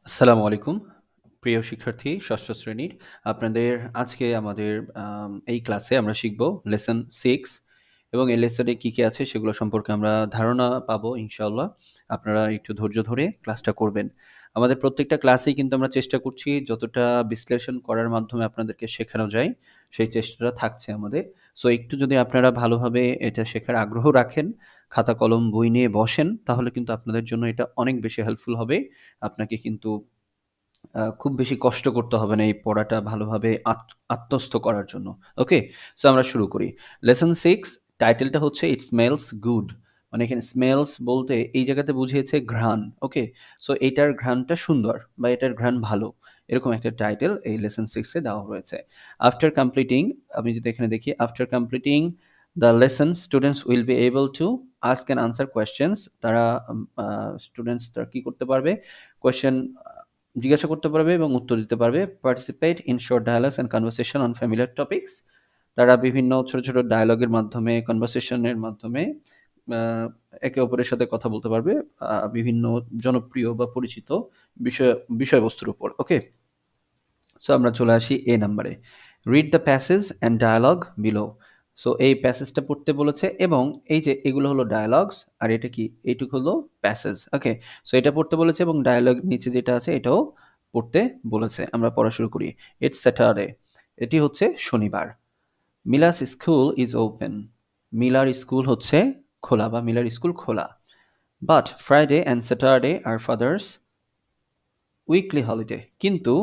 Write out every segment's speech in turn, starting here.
আসসালামু আলাইকুম প্রিয় শিক্ষার্থী ষষ্ঠ শ্রেণীর আপনাদের আজকে আমাদের এই ক্লাসে আমরা শিখব লেসন 6 এবং এই লেসনে কি কি আছে সেগুলো সম্পর্কে আমরা ধারণা পাবো ইনশাআল্লাহ। আপনারা একটু ধৈর্য ধরে ক্লাসটা করবেন। আমাদের প্রত্যেকটা ক্লাসেই কিন্তু আমরা চেষ্টা করছি যতটা বিশ্লেষণ করার মাধ্যমে আপনাদেরকে শেখানো যায় সেই চেষ্টাটা থাকছে আমাদের। সো একটু যদি আপনারা ভালোভাবে এটা শেখার আগ্রহ রাখেন, খাতা কলম বই নিয়ে বসেন, তাহলে কিন্তু আপনাদের জন্য এটা অনেক বেশি হেল্পফুল হবে। আপনাকে কিন্তু খুব বেশি কষ্ট করতে হবে না এই পড়াটা ভালোভাবে আত্মস্থ করার জন্য। ওকে? সো আমরা শুরু করি। লেসন 6 টাইটেলটা হচ্ছে ইট স্মেলস গুড। মানে এখানে স্মেলস বলতে এই জায়গাতে বুঝিয়েছে ঘ্রাণ। ওকে? সো এটার ঘ্রাণটা সুন্দর বা এটার ঘ্রাণ ভালো। এরকম একটা টাইটেল এই লেসন 6 এ দেওয়া হয়েছে। আফটার কমপ্লিটিং, আমি যদি এখানে দেখি, after completing the lesson students will be able to ask and answer questions. তারা স্টুডেন্টস তারা কি করতে পারবে? কোয়েশ্চেন জিজ্ঞাসা করতে পারবে এবং উত্তর দিতে পারবে। Participate in short dialogues and conversation on familiar topics. তারা বিভিন্ন ছোট ছোট ডায়ালগের মাধ্যমে, কনভারসেশনের মাধ্যমে একে অপরের সাথে কথা বলতে পারবে বিভিন্ন জনপ্রিয় বা পরিচিত বিষয়বস্তুর উপর। ওকে? সো আমরা চলে আসি এ নাম্বারে। Read the passage and dialogue below. So এই প্যাসেজটা পড়তে বলেছে এবং এই যে এগুলো হলো ডায়ালগস আর এটা কি, এইটুকু হলো প্যাসেজ। ওকে? সো এটা পড়তে বলেছে এবং ডায়ালগ নিচে যেটা আছে এটাও পড়তে বলেছে। আমরা পড়া শুরু করি। It's Saturday. এটি হচ্ছে শনিবার। Mila's school is open. মিলার স্কুল হচ্ছে খোলা বা মিলার স্কুল খোলা। But Friday and Saturday are father's weekly holiday. কিন্তু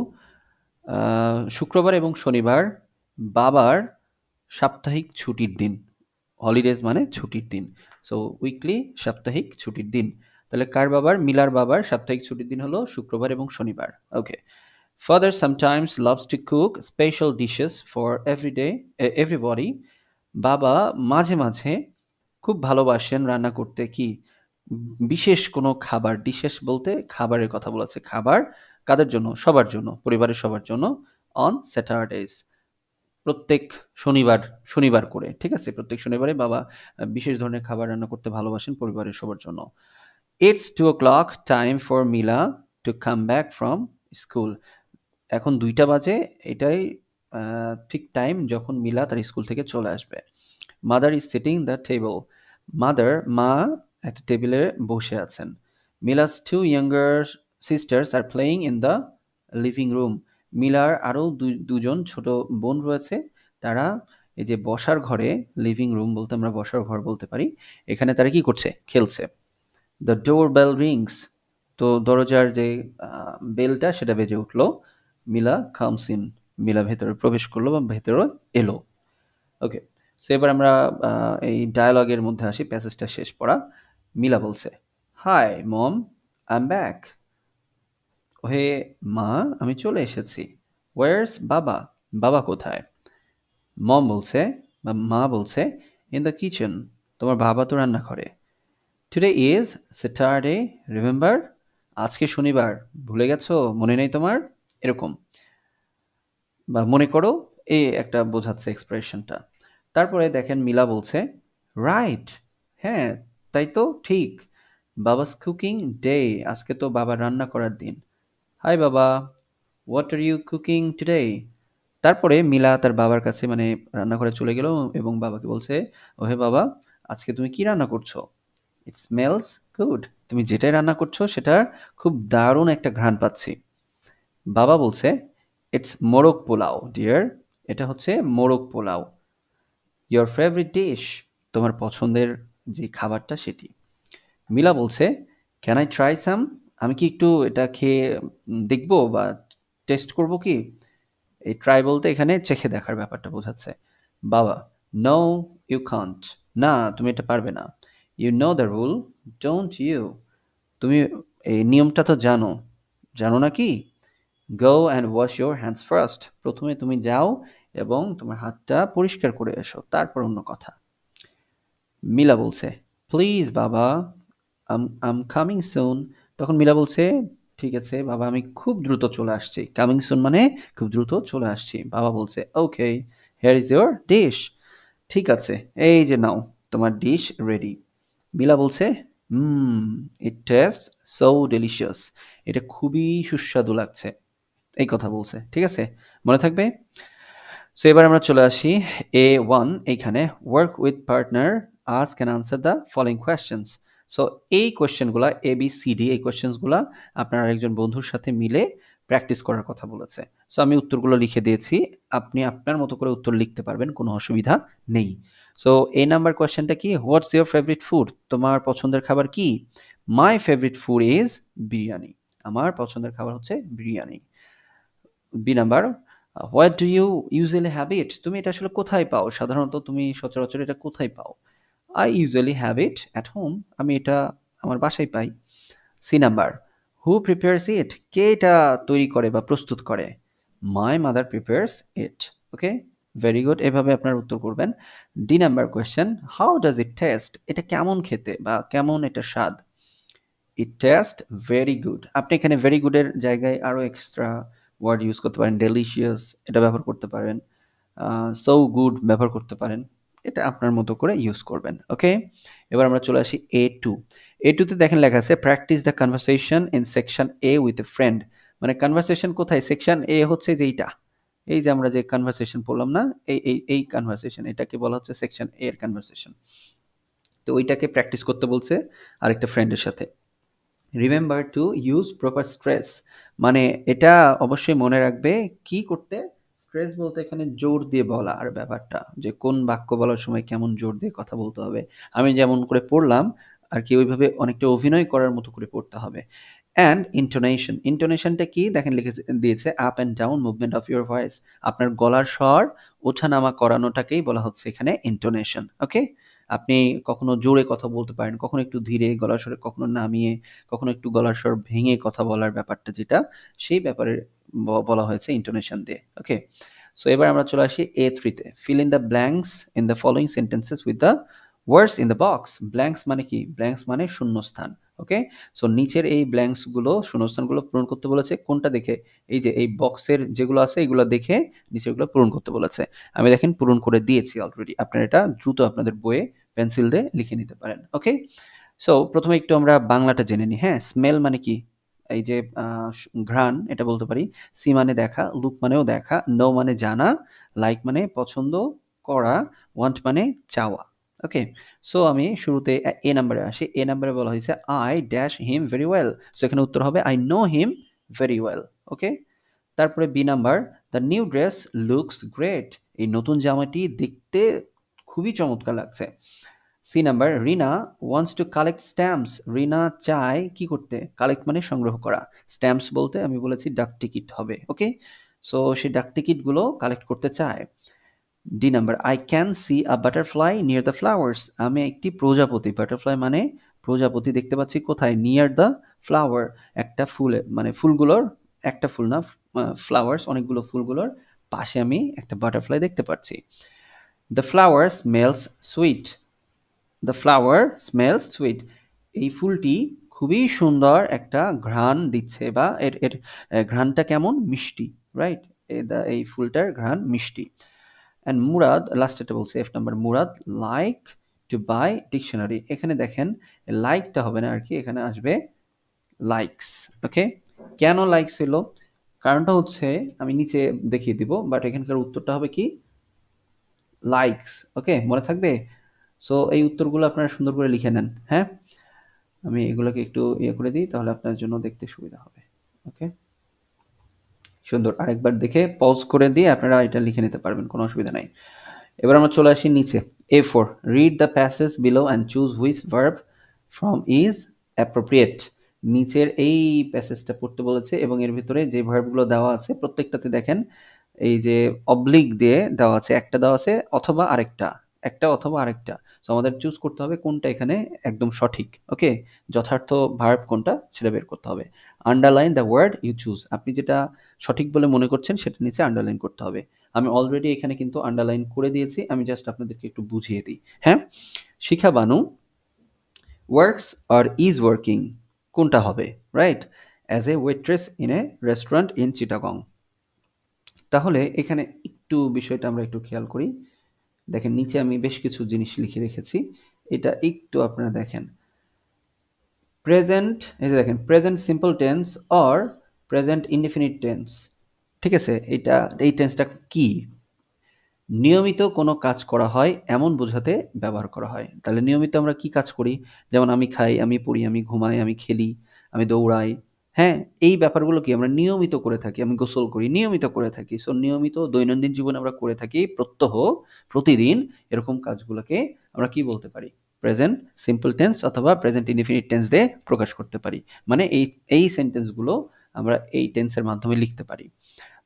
শুক্রবার এবং শনিবার বাবার সাপ্তাহিক ছুটির দিন। হলিডেজ মানে ছুটির দিন। সো উইকলি সাপ্তাহিক ছুটির দিন। তাহলে কার বাবার? মিলার বাবার সাপ্তাহিক ছুটির দিন হলো শুক্রবার এবং শনিবার। Okay. Father sometimes loves to cook special dishes for everybody. বাবা মাঝে মাঝে খুব ভালোবাসেন রান্না করতে কি বিশেষ কোনো খাবার। ডিশেস বলতে খাবারের কথা বলেছে। খাবার কাদের জন্য? সবার জন্য, পরিবারের সবার জন্য। অন স্যাটারডেজ, প্রত্যেক শনিবার, শনিবার করে, ঠিক আছে? প্রত্যেক শনিবারে বাবা বিশেষ ধরনের খাবার রান্না করতে ভালোবাসেন পরিবারের সবার জন্য। It's 2 o'clock time for Mila to come back from school. এখন 2টা বাজে, এটাই ঠিক টাইম যখন মিলা তার স্কুল থেকে চলে আসবে। Mother is sitting the table. মা একটা টেবিলে বসে আছেন। Mila's two younger sisters are playing in the living room. মিলার আরও দুজন ছোট বোন রয়েছে। তারা এই যে বসার ঘরে, লিভিং রুম বলতে আমরা বসার ঘর বলতে পারি, এখানে তারা কি করছে? খেলছে। The door bell rings. তো দরজার যে বেলটা সেটা বেজে উঠলো। মিলা কামস ইন। মিলা ভেতরে প্রবেশ করলো বা ভেতরে এলো। ওকে। সো এবার আমরা এই ডায়ালগের মধ্যে আসি, প্যাসেজটা শেষ পড়া। মিলা বলছে, hi mom, I am back. ওহে মা, আমি চলে এসেছি। ওয়ার্স বাবা? বাবা কোথায়? মম বলছে বা মা বলছে, ইন দ্য কিচেন। তোমার বাবা তো রান্না করে। Today is Saturday, remember? আজকে শনিবার, ভুলে গেছো? মনে নেই তোমার? এরকম, বা মনে করো, এই একটা বোঝাচ্ছে এক্সপ্রেশনটা। তারপরে দেখেন মিলা বলছে, রাইট, হ্যাঁ তাই তো, ঠিক। বাবাস কুকিং ডে, আজকে তো বাবা রান্না করার দিন। হাই বাবা, what are you cooking today? তারপরে মিলা তার বাবার কাছে মানে রান্নাঘরে চলে গেল এবং বাবাকে বলছে, ওহে বাবা, আজকে তুমি কি রান্না করছো? It smells good. তুমি যেটাই রান্না করছো সেটার খুব দারুণ একটা ঘ্রাণ পাচ্ছি। বাবা বলছে, ইটস মোরগ পোলাও ডিয়ার। এটা হচ্ছে মোরগ পোলাও। ইয়োর ফেভারিট ডিশ, তোমার পছন্দের যে খাবারটা সেটি। মিলা বলছে, ক্যান আই ট্রাই সাম? আমি কি একটু এটা খেয়ে দেখবো বা টেস্ট করব কি? এই ট্রাই বলতে এখানে চেখে দেখার ব্যাপারটা বোঝাচ্ছে। বাবা, নো ইউ কান্ট। না, তুমি এটা পারবে না। You know the rule, don't you? তুমি এই নিয়মটা তো জানো, জানো না কি? Go and wash your hands first. প্রথমে তুমি যাও এবং তোমার হাতটা পরিষ্কার করে এসো, তারপর অন্য কথা। মিলা বলছে, প্লিজ বাবা, আম কামিং সুন। তখন মিলা বলছে, ঠিক আছে বাবা, আমি খুব দ্রুত চলে আসছি। কামিং সুন মানে খুব দ্রুত চলে আসছি। বাবা বলছে, ওকে, হেয়ার ইজ ইয়োর ডিশ। ঠিক আছে, এই যে নাও, তোমার ডিশ রেডি। মিলা বলছে, ইট টেস্ট সো ডেলিশিয়াস। এটা খুবই সুস্বাদু লাগছে। এই কথা বলছে। ঠিক আছে? মনে থাকবে? সো এবার আমরা চলে আসি A1 এইখানে work with partner ask and answer the following questions. So এই কোয়েশ্চেনগুলা ABCD এই কোয়েশ্চেন্সগুলা আপনার আরেকজন বন্ধুর সাথে মিলে প্র্যাকটিস করার কথা বলেছে। সো আমি উত্তরগুলো লিখে দিয়েছি। আপনি আপনার মতো করে উত্তর লিখতে পারবেন, কোনো অসুবিধা নেই। সো এই নাম্বার কোয়েশ্চেনটা কি? What's your favourite food? তোমার পছন্দের খাবার কি? My favourite food is biryani. আমার পছন্দের খাবার হচ্ছে biryani. B number what do you usually have it? তুমি এটা আসলে কোথায় পাও? সাধারণত তুমি সচরাচর এটা কোথায় পাও? I usually have it at home. আমি এটা আমার বাসায় পাই। সি নাম্বার হু প্রিপেয়ার্স ইট? কে এটা তৈরি করে বা প্রস্তুত করে? My mother prepares it. Okay, very good. এভাবে আপনার উত্তর করবেন। D number question how does it test? এটা কেমন খেতে বা কেমন এটা স্বাদ? ইট টেস্ট ভেরি গুড। আপনি এখানে ভেরি গুডের জায়গায় আরও এক্সট্রা ওয়ার্ড ইউজ করতে পারেন। ডেলিশিয়াস এটা ব্যবহার করতে পারেন। সো গুড ব্যবহার করতে পারেন। এটা আপনার মতো করে ইউজ করবেন। ওকে, এবার আমরা চলে আসি A2। A2তে দেখেন লেখা আছে practice the conversation in section A with a friend. মানে কনভারসেশন কোথায়? সেকশন এ হচ্ছে যে এইটা, এই যে আমরা যে কনভারসেশন পড়লাম না, এই কনভারসেশন, এটাকে বলা হচ্ছে সেকশন এ এর কনভারসেশন। তো ওইটাকে প্র্যাকটিস করতে বলছে আরেকটা ফ্রেন্ডের সাথে। Remember to use proper stress, মানে এটা অবশ্যই মনে রাখবে কি করতে? স্ট্রেস বলতে এখানে জোর দিয়ে বলা আর ব্যাপারটা, যে কোন বাক্য বলার সময় কেমন জোর দিয়ে কথা বলতে হবে। আমি যেমন করে পড়লাম আর কি ওইভাবে অনেকটা অভিনয় করার মতো করে পড়তে হবে। অ্যান্ড ইন্টোনেশন, ইন্টোনেশনটা কি দেখেন লিখে দিয়েছে up and down movement of your voice. আপনার গলার স্বর ওঠানামা করানোটাকেই বলা হচ্ছে এখানে ইন্টোনেশন। ওকে, আপনি কখনো জোরে কথা বলতে পারেন, কখনো একটু ধীরে গলার স্বরে, কখনো নামিয়ে, কখনো একটু গলার স্বর ভেঙে কথা বলার ব্যাপারটা যেটা, সেই ব্যাপারে বলা হয়েছে ইন্টোনেশন দিয়ে। ওকে, সো এবার আমরা চলে আসি A3তে fill in the blanks in the following sentences with the words in the box. Blanks মানে কি? ব্ল্যাঙ্কস মানে শূন্যস্থান। ওকে, সো নিচের এই ব্ল্যাঙ্কসগুলো শূন্যস্থানগুলো পূরণ করতে বলেছে কোনটা দেখে? এই যে এই বক্সের যেগুলো আছে এগুলো দেখে নিচেরগুলো পূরণ করতে বলেছে। আমি দেখেন পূরণ করে দিয়েছি অলরেডি। আপনারা এটা দ্রুত আপনাদের বইয়ে পেন্সিল দিয়ে লিখে নিতে পারেন। ওকে, সো প্রথমে একটু আমরা বাংলাটা জেনে নিই। হ্যাঁ, স্মেল মানে কি? এই যে ঘ্রাণ, এটা বলতে পারি। সি মানে দেখা, লুক মানেও দেখা, নো মানে জানা, লাইক মানে পছন্দ করা, ওয়ান্ট মানে চাওয়া। ওকে, সো আমি শুরুতে এ নাম্বারে আসি। এ নাম্বারে বলা হয়েছে I dash him very well. So এখানে উত্তর হবে I know him very well. Okay, তারপরে B number the new dress looks great. এই নতুন জামাটি দেখতে খুবই চমৎকার লাগছে। C number Rina wants to collect stamps. Rina চায় কি করতে? কালেক্ট মানে সংগ্রহ করা, স্ট্যাম্পস বলতে আমি বলেছি ডাক টিকিট হবে। ওকে, সো সেই ডাক টিকিটগুলো কালেক্ট করতে চায়। D number I can see a butterfly near the flowers. আমি একটি প্রজাপতি, বাটারফ্লাই মানে প্রজাপতি, দেখতে পাচ্ছি কোথায়? নিয়ার দ্য ফ্লাওয়ার, একটা ফুলে মানে ফুলগুলোর, একটা ফুল না, ফ্লাওয়ার্স অনেকগুলো ফুলগুলোর পাশে আমি একটা বাটারফ্লাই দেখতে পাচ্ছি। The flower smells sweet. The flower smells sweet. এই ফুলটি খুবই সুন্দর একটা ঘ্রাণ দিচ্ছে, বা এর এর ঘ্রাণটা কেমন? মিষ্টি, রাইট? এই ফুলটার ঘ্রাণ মিষ্টি। অ্যান্ড মুরাদ, লাস্টেরটা বলছে F number, Murad like to buy dictionary. এখানে দেখেন লাইকটা হবে না আর কি, এখানে আসবে লাইকস। ওকে, কেন লাইকস এলো? কারণটা হচ্ছে আমি নিচে দেখিয়ে দিব, বাট এখানকার উত্তরটা হবে কি? লাইকস। ওকে, মনে থাকবে? সো এই উত্তরগুলো আপনারা সুন্দর করে লিখে নেন। হ্যাঁ, আমি এগুলোকে একটু ইয়ে করে দিই, তাহলে আপনার জন্য দেখতে সুবিধা হবে। ওকে, সুন্দর। আরেকবার দেখে পজ করে দিয়ে আপনারা এটা লিখে নিতে পারবেন, কোনো অসুবিধা নাই। এবার আমরা চলে আসি নিচে। A4 read the passage below and choose which verb from is appropriate. নিচের এই প্যাসেজটা পড়তে বলেছে এবং এর ভিতরে যে ভার্বগুলো দেওয়া আছে প্রত্যেকটাতে দেখেন এই যে অবলিক দিয়ে দেওয়া আছে, একটা দেওয়া আছে অথবা আরেকটা, একটা অথবা আরেকটা। সো আমাদের চুজ করতে হবে কোনটা এখানে একদম সঠিক। ওকে, যথার্থ ভার্ব কোনটা সেটা বের করতে হবে। Underline the word you choose. আপনি যেটা সঠিক বলে মনে করছেন সেটা নিচে আন্ডারলাইন করতে হবে। আমি অলরেডি এখানে কিন্তু আন্ডারলাইন করে দিয়েছি, আমি জাস্ট আপনাদেরকে একটু বুঝিয়ে দিই। হ্যাঁ, Shikha Banu works or is working, কোনটা হবে? Right, as a waitress in a restaurant in Chittagong. তাহলে এখানে একটু বিষয়টা আমরা একটু খেয়াল করি। দেখেন নিচে আমি বেশ কিছু জিনিস লিখে রেখেছি, এটা একটু আপনারা দেখেন। প্রেজেন্ট, এই যে দেখেন present simple tense or present indefinite tense, ঠিক আছে? এই টেন্সটা কি? নিয়মিত কোনো কাজ করা হয় এমন বোঝাতে ব্যবহার করা হয়। তাহলে নিয়মিত আমরা কি কাজ করি? যেমন আমি খাই, আমি পড়ি, আমি ঘুমাই, আমি খেলি, আমি দৌড়াই, হ্যাঁ? এই ব্যাপারগুলো কি আমরা নিয়মিত করে থাকি। আমি গোসল করি, নিয়মিত করে থাকি। সো নিয়মিত দৈনন্দিন জীবনে আমরা করে থাকি প্রত্যহ, প্রতিদিন এরকম কাজগুলোকে আমরা কি বলতে পারি? প্রেজেন্ট সিম্পল টেন্স অথবা প্রেজেন্ট ইনডিফিনিট টেন্স দিয়ে প্রকাশ করতে পারি। মানে এই সেন্টেন্সগুলো আমরা এই টেন্সের মাধ্যমে লিখতে পারি।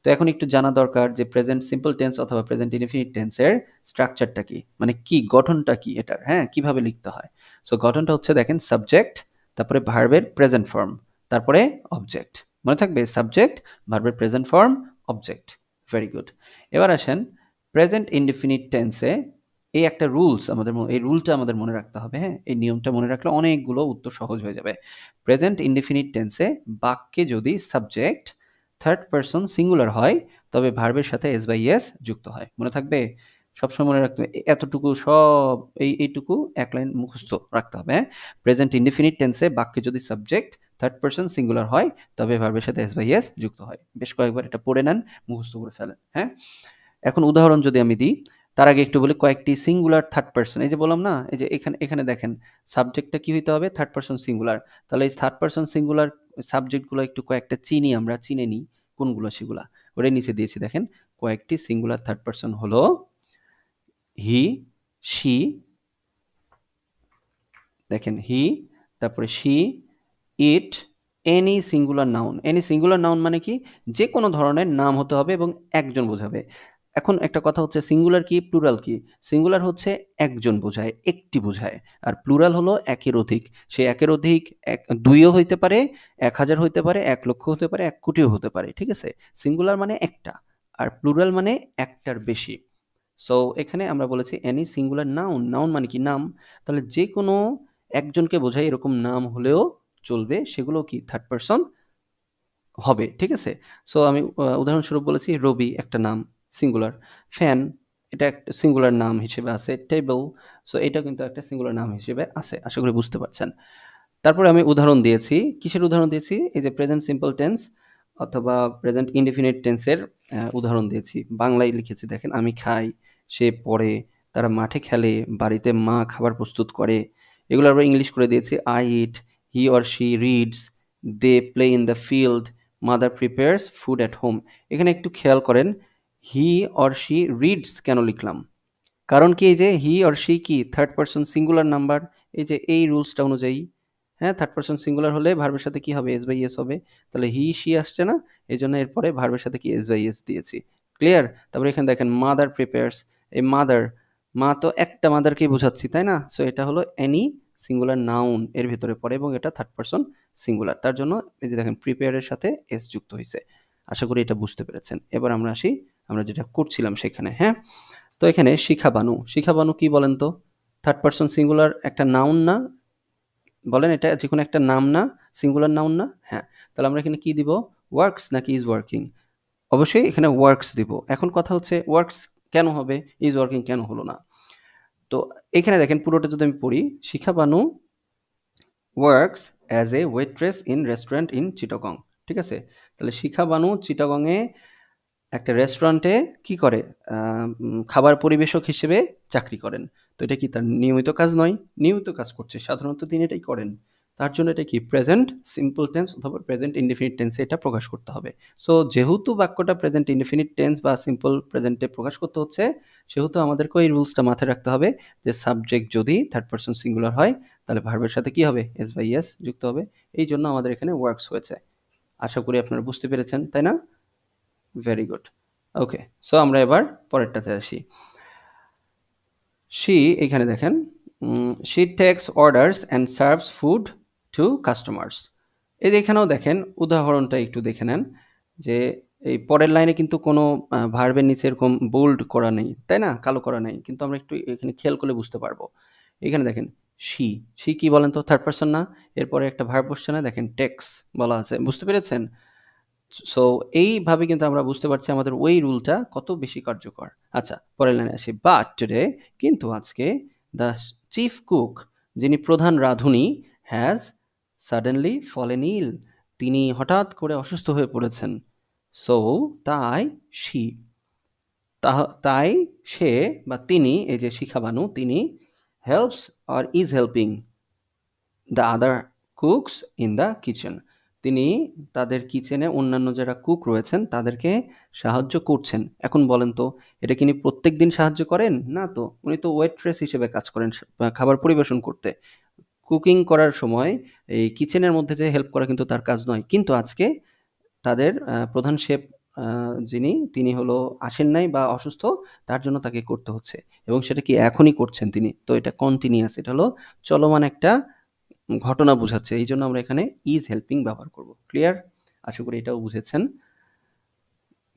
তো এখন একটু জানা দরকার যে প্রেজেন্ট সিম্পল টেন্স অথবা প্রেজেন্ট ইনডিফিনিট টেন্সের স্ট্রাকচারটা কি, মানে কি গঠনটা কি এটার, হ্যাঁ, কিভাবে লিখতে হয়। সো গঠনটা হচ্ছে দেখেন সাবজেক্ট, তারপরে ভার্বের প্রেজেন্ট ফর্ম, তারপরে অবজেক্ট। মনে থাকবে সাবজেক্ট, ভার্বের present form, object. Very good. এবার আসেন প্রেজেন্ট ইনডিফিনিট টেন্সে এই একটা রুলস আমাদের এই রুলটা আমাদের মনে রাখতে হবে, হ্যাঁ, এই নিয়মটা মনে রাখলে অনেকগুলো উত্তর সহজ হয়ে যাবে। প্রেজেন্ট ইনডিফিনিট টেন্সে বাক্যে যদি সাবজেক্ট থার্ড পারসন সিঙ্গুলার হয় তবে ভার্বের সাথে এস বাই এস যুক্ত হয়। মনে থাকবে, সবসময় মনে রাখতে হবে এতটুকু, সব এইটুকু এক লাইন মুখস্থ রাখতে হবে, হ্যাঁ। প্রেজেন্ট ইনডিফিনিট টেন্সে বাক্যে যদি সাবজেক্ট থার্ড পারসন সিঙ্গুলার হয় তবে ভার্বের সাথে এস বাই এস যুক্ত হয়। বেশ কয়েকবার এটা পড়ে নেন, মুখস্থ করে ফেলেন, হ্যাঁ। এখন উদাহরণ যদি আমি দিই, তার আগে একটু বলি কয়েকটি সিঙ্গুলার থার্ড পারসন, এই যে বললাম না, এই যে এখানে এখানে দেখেন সাবজেক্টটা কি হইতে হবে? Third person singular. তাহলে এই থার্ড পারসন সিঙ্গুলার সাবজেক্টগুলো একটু কয়েকটা চিনি, আমরা চিনে নিই কোনগুলো সেগুলা। ওটাই নিচে দিয়েছি দেখেন, কয়েকটি সিঙ্গুলার থার্ড পারসন হলো হি, শি, দেখেন হি, তারপরে she, it, any singular noun. Any singular noun মানে কি? যে কোনো ধরনের নাম হতে হবে এবং একজন বোঝাবে। এখন একটা কথা হচ্ছে সিঙ্গুলার কি, প্লুরাল কি? সিঙ্গুলার হচ্ছে একজন বোঝায়, একটি বোঝায়। আর প্লুরাল হলো একের অধিক। সেই একের অধিক দুইও হইতে পারে, 1000 হইতে পারে, 1,00,000 হতে পারে, 1,00,00,000 হতে পারে, ঠিক আছে? সিঙ্গুলার মানে একটা, আর প্লুরাল মানে একটার বেশি। সো এখানে আমরা বলেছি এনি সিঙ্গুলার নাউন। নাউন মানে কি? নাম। তাহলে যে কোনো একজনকে বোঝায় এরকম নাম হলেও চলবে, সেগুলো কি থার্ড পারসন হবে, ঠিক আছে? সো আমি উদাহরণস্বরূপ বলেছি রবি একটা নাম, সিঙ্গুলার। ফ্যান, এটা একটা সিঙ্গুলার নাম হিসেবে আছে। টেবল, সো এটা কিন্তু একটা সিঙ্গুলার নাম হিসেবে আছে। আশা করি বুঝতে পারছেন। তারপরে আমি উদাহরণ দিয়েছি। কিসের উদাহরণ দিয়েছি? এই যে প্রেজেন্ট সিম্পল টেন্স অথবা প্রেজেন্ট ইনডিফিনিট টেন্সের উদাহরণ দিয়েছি। বাংলায় লিখেছি দেখেন, আমি খাই, সে পড়ে, তারা মাঠে খেলে, বাড়িতে মা খাবার প্রস্তুত করে। এগুলো আবার ইংলিশ করে দিয়েছি। I eat, he or she reads, they play in the field, mother prepares food at home. এখানে একটু খেয়াল করেন, হি অর শি রিডস কেন লিখলাম? কারণ কি, এই যে হি অর শি কি থার্ড পারসন সিঙ্গুলার নাম্বার, এই যে এই রুলসটা অনুযায়ী, হ্যাঁ, থার্ড পারসন সিঙ্গুলার হলে ভার্বের সাথে কি হবে? এস বাই এস হবে। তাহলে হি শি আসছে না, এই জন্য এরপরে ভার্বের সাথে কি এস বাই এস দিয়েছি। ক্লিয়ার? তারপরে এখানে দেখেন মাদার প্রিপেয়ার্স, এই মাদার, মা তো একটা মাদারকেই বোঝাচ্ছি, তাই না? সো এটা হলো এনি সিঙ্গুলার নাউন এর ভিতরে পড়ে এবং এটা থার্ড পারসন সিঙ্গুলার, তার জন্য এই যে দেখেন প্রিপেয়ারের সাথে এস যুক্ত হয়েছে। আশা করি এটা বুঝতে পেরেছেন। এবার আমরা আসি আমরা যেটা করছিলাম সেখানে, হ্যাঁ। তো এখানে শিখাবানু, শিখাবানু কি বলেন তো? থার্ড পারসন সিঙ্গুলার একটা নাউন না? বলেন, এটা যেকোনো একটা নাম না? সিঙ্গুলার নাউন না? হ্যাঁ। তাহলে আমরা এখানে কি দিব? ওয়ার্কস নাকি ইজ ওয়ার্কিং? অবশ্যই এখানে ওয়ার্কস দিব। এখন কথা হচ্ছে ওয়ার্কস কেন হবে, ইজ ওয়ার্কিং কেন হলো না? তো এখানে দেখেন পুরোটা যদি আমি পড়ি, Shikhabanu works as a waitress in restaurant in Chittagong, ঠিক আছে? তাহলে শিখাবানু চিটাগংয়ে একটা রেস্টুরেন্টে কি করে? খাবার পরিবেশক হিসেবে চাকরি করেন। তো এটা কি তার নিয়মিত কাজ নয়? নিয়মিত কাজ করছে। সাধারণত তিনি এটাই করেন। তার জন্য এটা কি প্রেজেন্ট সিম্পল টেন্স অথবা প্রেজেন্ট ইনডিফিনিট টেন্সে এটা প্রকাশ করতে হবে। সো যেহেতু বাক্যটা প্রেজেন্ট ইনডিফিনিট টেন্স বা সিম্পল প্রেজেন্টে প্রকাশ করতে হচ্ছে, সেহেতু আমাদেরকেও এই রুলসটা মাথায় রাখতে হবে যে সাবজেক্ট যদি থার্ড পারসন সিঙ্গুলার হয় তাহলে ভার্বের সাথে কি হবে? এস বাই এস যুক্ত হবে। এই জন্য আমাদের এখানে ওয়ার্কস হয়েছে। আশা করি আপনারা বুঝতে পেরেছেন, তাই না? Very good. ওকে, সো আমরা এবার পরেরটাতে আসি। শি, এখানে দেখেন she tax orders and serves food two customers. এই যে এখানেও দেখেন উদাহরণটা একটু দেখে নেন, যে এই পরের লাইনে কিন্তু কোনো ভার্বের নিচে এরকম বোল্ড করা নেই, তাই না? কালো করা নেই, কিন্তু আমরা একটু এখানে খেয়াল করলে বুঝতে পারবো। এখানে দেখেন শি, শি কি বলেন তো? থার্ড পারসন না? এরপরে একটা ভার্ব বসছে না? দেখেন টেক্স বলা আছে, বুঝতে পেরেছেন? সো এইভাবে কিন্তু আমরা বুঝতে পারছি আমাদের ওই রুলটা কত বেশি কার্যকর। আচ্ছা, পরের লাইনে আসি। বাট টুডে, কিন্তু আজকে, দ্য চিফ কুক, যিনি প্রধান রাঁধুনি, হ্যাজ সাডেনলি ফলেন ইল, তিনি হঠাৎ করে অসুস্থ হয়ে পড়েছেন। সো তাই শি, তাই সে বা তিনি, এই যে শিখা বানু, তিনি helps or is helping the other cooks in the kitchen, তিনি তাদের কিচেনে অন্যান্য যারা কুক রয়েছেন তাদেরকে সাহায্য করছেন। এখন বলেন তো, এটা কি প্রত্যেক দিন সাহায্য করেন? না তো, উনি তো ওয়েট্রেস হিসেবে কাজ করেন খাবার পরিবেশন করতে। কুকিং করার সময় এই কিচেনের মধ্যে যে হেল্প করা কিন্তু তার কাজ নয়। কিন্তু আজকে তাদের প্রধান শেফ যিনি, তিনি হলো আসেন নাই বা অসুস্থ, তার জন্য তাকে করতে হচ্ছে, এবং সেটা কি এখনই করছেন তিনি। তো এটা কন্টিনিউয়াস, এটা হলো চলমান একটা ঘটনা বোঝাচ্ছে, এই জন্য আমরা এখানে ইজ হেল্পিং ব্যবহার করব। ক্লিয়ার? আশা করি এটাও বুঝেছেন।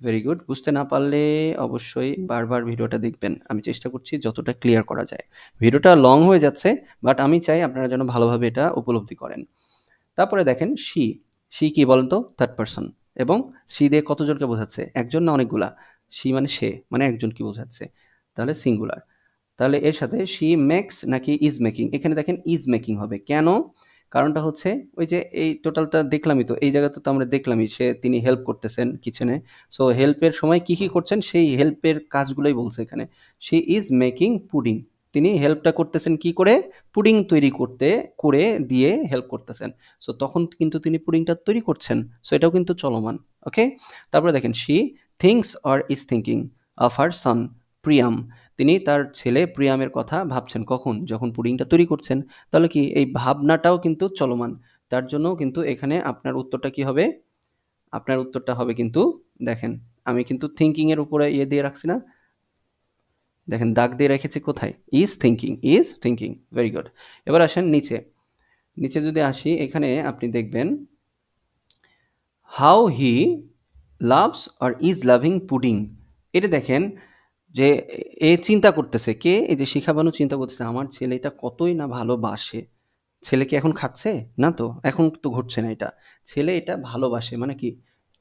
Very good. বুঝতে না পারলে অবশ্যই বারবার ভিডিওটা দেখবেন, আমি চেষ্টা করছি যতটা ক্লিয়ার করা যায়। ভিডিওটা লং হয়ে যাচ্ছে, বাট আমি চাই আপনারা যেন ভালোভাবে এটা উপলব্ধি করেন। তারপরে দেখেন শি, শি কি বলেন তো? থার্ড পারসন, এবং শি দিয়ে কতজনকে বোঝাচ্ছে? একজন না অনেকগুলা? শি মানে সে, মানে একজন কি বোঝাচ্ছে? তাহলে সিঙ্গুলার। তাহলে এর সাথে শি মেক্স নাকি ইজ মেকিং? এখানে দেখেন ইজ মেকিং হবে। কেন? কারণটা হচ্ছে ওই যে এই টোটালটা দেখলামই তো, এই জায়গাতে তো আমরা দেখলামই তিনি হেল্প করতেছেন কিচেনে। সো হেল্পের সময় কি করছেন, সেই হেল্পের কাজগুলোই বলছে এখানে। শি ইজ মেকিং পুডিং, তিনি হেল্পটা করতেছেন কি করে? পুডিং তৈরি করে দিয়ে হেল্প করতেছেন। সো তখন কিন্তু তিনি পুডিংটা তৈরি করছেন। সো এটাও কিন্তু চলমান। ওকে? তারপরে দেখেন she thinks or is thinking of her son Priyam, তিনি তার ছেলে প্রিয়ামের কথা ভাবছেন। কখন? যখন পুডিংটা তৈরি করছেন। তাহলে কি এই ভাবনাটাও কিন্তু চলমান। তার জন্য কিন্তু এখানে আপনার উত্তরটা কি হবে? আপনার উত্তরটা হবে কিন্তু, দেখেন আমি কিন্তু থিঙ্কিং এর উপরে দিয়ে রাখছি না, দেখেন দাগ দিয়ে রেখেছি কোথায়? Is thinking, is thinking. Very good. এবার আসেন নিচে। নিচে যদি আসি, এখানে আপনি দেখবেন how he loves or is loving pudding. এটা দেখেন যে এ চিন্তা করতেছে কে? এই যে শিখা বানু চিন্তা করতেছে, আমার ছেলে এটা কতই না ভালোবাসে। ছেলে কি এখন খাচ্ছে? না তো, এখন তো ঘটছে না এটা। ছেলে এটা ভালোবাসে মানে কি?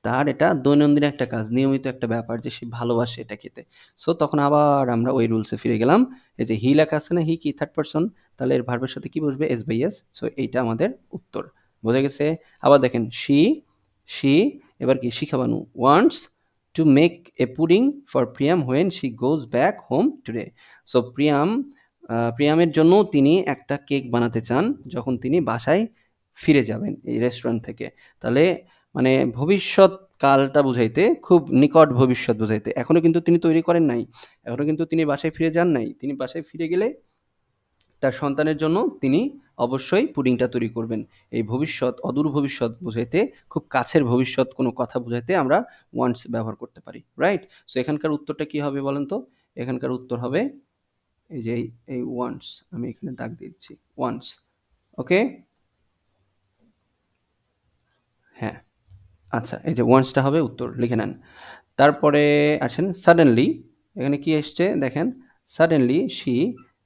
তার এটা দৈনন্দিন একটা কাজ, নিয়মিত একটা ব্যাপার যে সে ভালোবাসে এটা খেতে। সো তখন আবার আমরা ওই রুলসে ফিরে গেলাম। এই যে হি লেখা আছে না, হি কি থার্ড পারসন, তাহলে এর ভার্বের সাথে কি বসবে? S by S. সো এইটা আমাদের উত্তর। বোঝা গেছে? আবার দেখেন শি এবার কি Shikha Banu wants to make a pudding for Priyam when she goes back home today. So প্রিয়ামের জন্য তিনি একটা কেক বানাতে চান যখন তিনি বাসায় ফিরে যাবেন এই রেস্টুরেন্ট থেকে। তাহলে মানে ভবিষ্যৎ কালটা বুঝাইতে, খুব নিকট ভবিষ্যৎ বুঝাইতে। এখনো কিন্তু তিনি তৈরি করেন নাই, এখনো কিন্তু তিনি বাসায় ফিরে যান নাই। তিনি বাসায় ফিরে গেলে তার সন্তানের জন্য তিনি অবশ্যই পুডিংটা তৈরি করবেন। এই ভবিষ্যৎ, অদূর ভবিষ্যৎ বুঝাইতে, খুব কাছের ভবিষ্যৎ কোনো কথা বুঝাইতে আমরা ওয়ান্টস ব্যবহার করতে পারি। রাইট? সো এখানকার উত্তরটা কি হবে বলেন তো? এখানকার উত্তর হবে এই যে এই ওয়ান্টস, আমি এখানে দাগ দিয়ে দিচ্ছি ওয়ান্টস। ওকে? হ্যাঁ, আচ্ছা, এই যে ওয়ান্টসটা হবে উত্তর, লিখে নেন। তারপরে আসেন সাডেনলি, এখানে কি এসছে দেখেন, suddenly she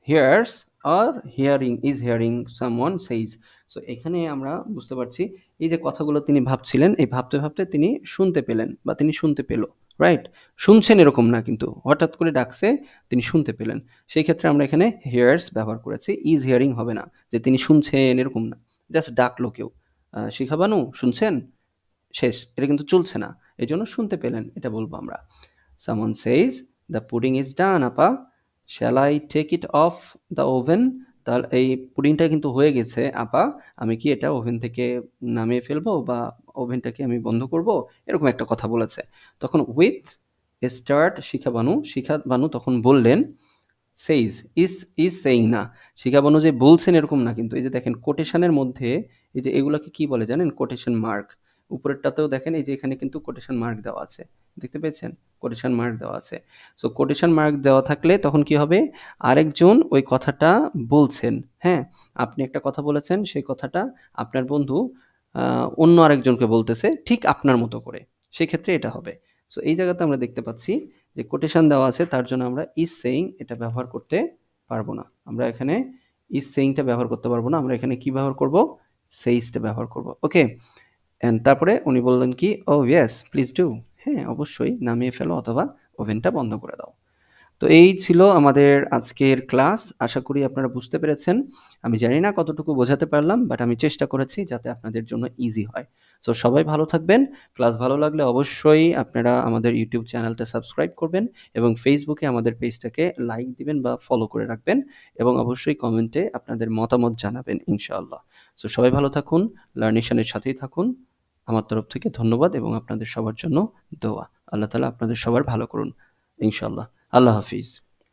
here's or hearing someone সেইজ। So এখানে আমরা বুঝতে পারছি এই যে কথাগুলো তিনি ভাবছিলেন, এই ভাবতে ভাবতে তিনি শুনতে পেলেন বা তিনি শুনতে পেল। রাইট? শুনছেন এরকম না, কিন্তু হঠাৎ করে ডাকছে, তিনি শুনতে পেলেন। সেই ক্ষেত্রে আমরা এখানে হিয়ার্স ব্যবহার করেছি, ইজ হিয়ারিং হবে না, যে তিনি শুনছেন এরকম না, জাস্ট ডাকলো কেউ, শিখাবানু শুনছেন, শেষ, এটা কিন্তু চলছে না, এই জন্য শুনতে পেলেন এটা বলবো আমরা। Someone says the pudding is done আপা, shall I take it off the oven? তাহলে এই পুডিংটা কিন্তু হয়ে গেছে আপা, আমি কি এটা ওভেন থেকে নামিয়ে ফেলবো বা ওভেনটাকে আমি বন্ধ করব, এরকম একটা কথা বলেছে। তখন উইথ স্টার্ট শিখা বানু তখন বললেন, সেইজ, ইজ সেইং না, শিখা বানু যে বলছেন এরকম না, কিন্তু এই যে দেখেন কোটেশনের মধ্যে এই যে এগুলাকে কি বলে জানেন? Quotation mark. উপরেরটাতেও দেখেন এই যে এখানে কিন্তু কোটেশন মার্ক দেওয়া আছে, দেখতে পেয়েছেন? কোটেশন মার্ক দেওয়া আছে। সো কোটেশন মার্ক দেওয়া থাকলে তখন কি হবে? আরেকজন ওই কথাটা বলছেন। হ্যাঁ, আপনি একটা কথা বলেছেন, সেই কথাটা আপনার বন্ধু অন্য আরেকজনকে বলতেছে ঠিক আপনার মতো করে, সেই ক্ষেত্রে এটা হবে। সো এই জায়গাতে আমরা দেখতে পাচ্ছি যে কোটেশন দেওয়া আছে, তার জন্য আমরা ইজ সেইং এটা ব্যবহার করতে পারবো না। আমরা এখানে ইজ সেইংটা ব্যবহার করতে পারবো না, আমরা এখানে কি ব্যবহার করব? সেইজটা ব্যবহার করব। ওকে? অ্যান্ড তারপরে উনি বললেন কি, ও ইয়েস প্লিজ ডু, হ্যাঁ অবশ্যই নামিয়ে ফেলো অথবা ওভেনটা বন্ধ করে দাও। তো এই ছিল আমাদের আজকের ক্লাস। আশা করি আপনারা বুঝতে পেরেছেন। আমি জানি না কতটুকু বোঝাতে পারলাম, বাট আমি চেষ্টা করেছি যাতে আপনাদের জন্য ইজি হয়। সো সবাই ভালো থাকবেন। ক্লাস ভালো লাগলে অবশ্যই আপনারা আমাদের ইউটিউব চ্যানেলটা সাবস্ক্রাইব করবেন এবং ফেসবুকে আমাদের পেজটাকে লাইক দিবেন বা ফলো করে রাখবেন এবং অবশ্যই কমেন্টে আপনাদের মতামত জানাবেন ইনশাআল্লাহ। সো সবাই ভালো থাকুন, লার্নিশনের সাথেই থাকুন। আমার তরফ থেকে ধন্যবাদ এবং আপনাদের সবার জন্য দোয়া। আল্লাহ তাআলা আপনাদের সবার ভালো করুন ইনশাআল্লাহ। আল্লাহ হাফিজ।